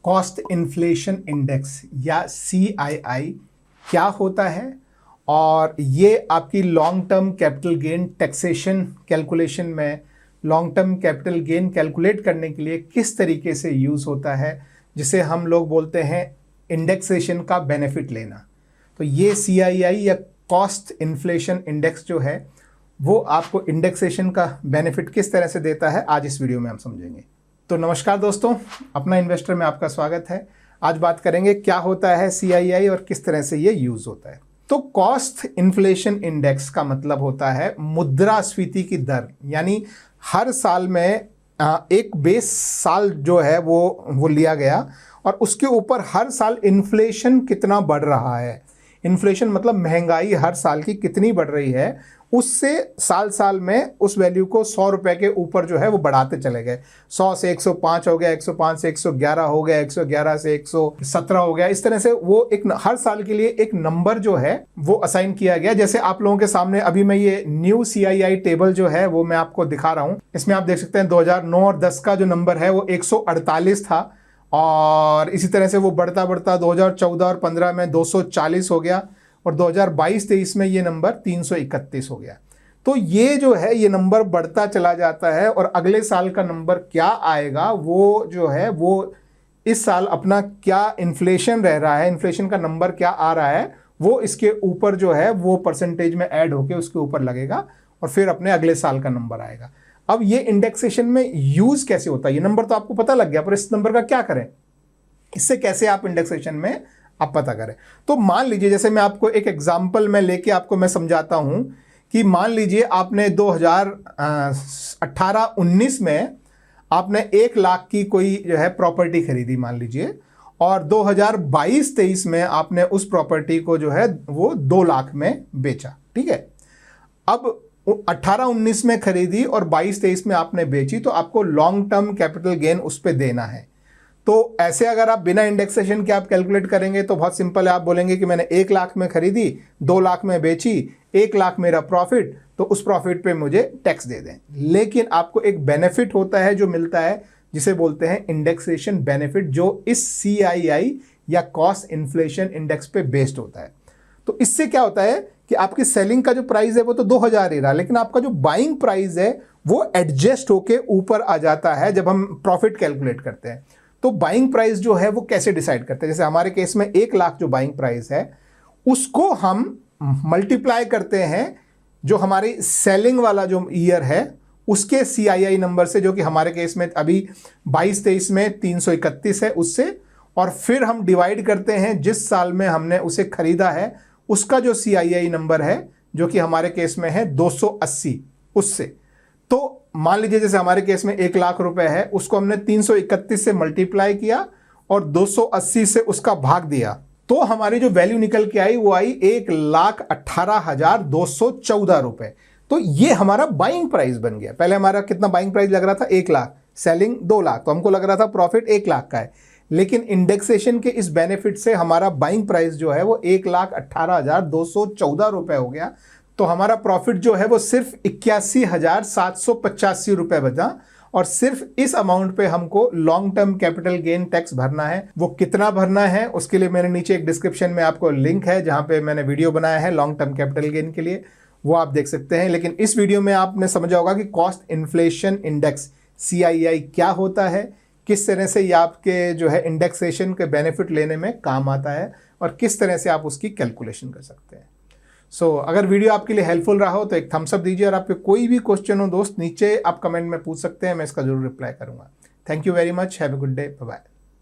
Cost inflation index या CII क्या होता है और ये आपकी long term capital gain taxation calculation में long term capital gain calculate करने के लिए किस तरीके से यूज़ होता है, जिसे हम लोग बोलते हैं इंडेक्सेशन का बेनिफिट लेना। तो ये CII या कॉस्ट इन्फ्लेशन इंडेक्स जो है वो आपको इंडेक्सेशन का बेनिफिट किस तरह से देता है, आज इस वीडियो में हम समझेंगे। तो नमस्कार दोस्तों, अपना इन्वेस्टर में आपका स्वागत है। आज बात करेंगे क्या होता है CII और किस तरह से ये यूज़ होता है। तो कॉस्ट इन्फ्लेशन इंडेक्स का मतलब होता है मुद्रास्फीति की दर, यानी हर साल में एक बेस साल जो है वो लिया गया और उसके ऊपर हर साल इन्फ्लेशन कितना बढ़ रहा है। इन्फ्लेशन मतलब महंगाई हर साल की कितनी बढ़ रही है, उससे साल साल में उस वैल्यू को 100 रुपये के ऊपर जो है वो बढ़ाते चले गए। 100 से 105 हो गया, 105 से 111 हो गया, 111 से 117 हो गया। इस तरह से वो एक हर साल के लिए एक नंबर जो है वो असाइन किया गया। जैसे आप लोगों के सामने अभी मैं ये न्यू CII टेबल जो है वो मैं आपको दिखा रहा हूँ। इसमें आप देख सकते हैं 2009 और 10 का जो नंबर है वो 148 था और इसी तरह से वो बढ़ता बढ़ता 2014 और 15 में 240 हो गया और 2022-23 में ये नंबर 331 हो gया। तो ये जो है ये नंबर बढ़ता चला जाता है और अगले साल का नंबर क्या आएगा वो जो है वो इस साल अपना क्या इन्फ्लेशन रह रहा है, इन्फ्लेशन का नंबर क्या आ रहा है, वो इसके ऊपर जो है वो परसेंटेज में ऐड होके उसके ऊपर लगेगा और फिर अपने अगले साल का नंबर आएगा। अब ये इंडेक्सेशन में यूज कैसे होता है, ये नंबर तो आपको पता लग गया, पर इस नंबर का क्या करें, इससे कैसे आप इंडेक्सेशन में आप पता करें। तो मान लीजिए, जैसे मैं आपको एक एग्जांपल में लेके आपको मैं समझाता हूं कि मान लीजिए आपने 2018-19 में आपने 1 लाख की कोई जो है प्रॉपर्टी खरीदी मान लीजिए, और 2022-23 में आपने उस प्रॉपर्टी को जो है वो 2 लाख में बेचा। ठीक है, अब 18-19 में खरीदी और 22-23 में आपने बेची, तो आपको लॉन्ग टर्म कैपिटल गेन उस पर देना है। तो ऐसे अगर आप बिना इंडेक्सेशन के आप कैलकुलेट करेंगे तो बहुत सिंपल है, आप बोलेंगे कि मैंने 1 लाख में खरीदी, 2 लाख में बेची, 1 लाख मेरा प्रॉफिट, तो उस प्रॉफिट पे मुझे टैक्स दे दें। लेकिन आपको एक बेनिफिट होता है जो मिलता है, जिसे बोलते हैं इंडेक्सेशन बेनिफिट, जो इस CII या कॉस्ट इन्फ्लेशन इंडेक्स पे बेस्ड होता है। तो इससे क्या होता है कि आपकी सेलिंग का जो प्राइस है वो तो 2000 ही रहा, लेकिन आपका जो बाइंग प्राइस है वो एडजस्ट होके ऊपर आ जाता है जब हम प्रॉफिट कैलकुलेट करते हैं। तो बाइंग प्राइस जो है वो कैसे डिसाइड करते हैं, जैसे हमारे केस में 1 लाख जो बाइंग प्राइस है उसको हम मल्टीप्लाई करते हैं जो हमारी सेलिंग वाला जो ईयर है उसके CII नंबर से, जो कि हमारे केस में अभी 22-23 में 331 है उससे, और फिर हम डिवाइड करते हैं जिस साल में हमने उसे खरीदा है उसका जो CII नंबर है, जो कि हमारे केस में है 280, उससे। तो मान लीजिए जैसे हमारे केस में 1 लाख रुपए है, उसको हमने 331 से मल्टीप्लाई किया और 280 से उसका भाग दिया, तो हमारी जो वैल्यू निकल के आई वो आई 1,18,214 रुपए। तो ये हमारा बाइंग प्राइस बन गया। पहले हमारा कितना बाइंग प्राइस लग रहा था, 1 लाख, सेलिंग 2 लाख, तो हमको लग रहा था प्रॉफिट 1 लाख का है। लेकिन इंडेक्सेशन के इस बेनिफिट से हमारा बाइंग प्राइस जो है वो 1,18,214 रुपए हो गया। तो हमारा प्रॉफिट जो है वो सिर्फ 81,785 रुपए बचा, और सिर्फ इस अमाउंट पे हमको long term capital gain tax भरना है। वो कितना भरना है उसके लिए मेरे नीचे एक डिस्क्रिप्शन में आपको लिंक है जहां पे मैंने वीडियो बनाया है लॉन्ग टर्म कैपिटल गेन के लिए, वो आप देख सकते हैं। लेकिन इस वीडियो में आपने समझा होगा कि कॉस्ट इन्फ्लेशन इंडेक्स CII क्या होता है, किस तरह से ये आपके जो है इंडेक्सेशन के बेनिफिट लेने में काम आता है और किस तरह से आप उसकी कैलकुलेशन कर सकते हैं। अगर वीडियो आपके लिए हेल्पफुल रहा हो तो एक थम्स अप दीजिए, और आपके कोई भी क्वेश्चन हो दोस्त नीचे आप कमेंट में पूछ सकते हैं, मैं इसका जरूर रिप्लाई करूंगा। Thank you very much, have a good day, bye bye.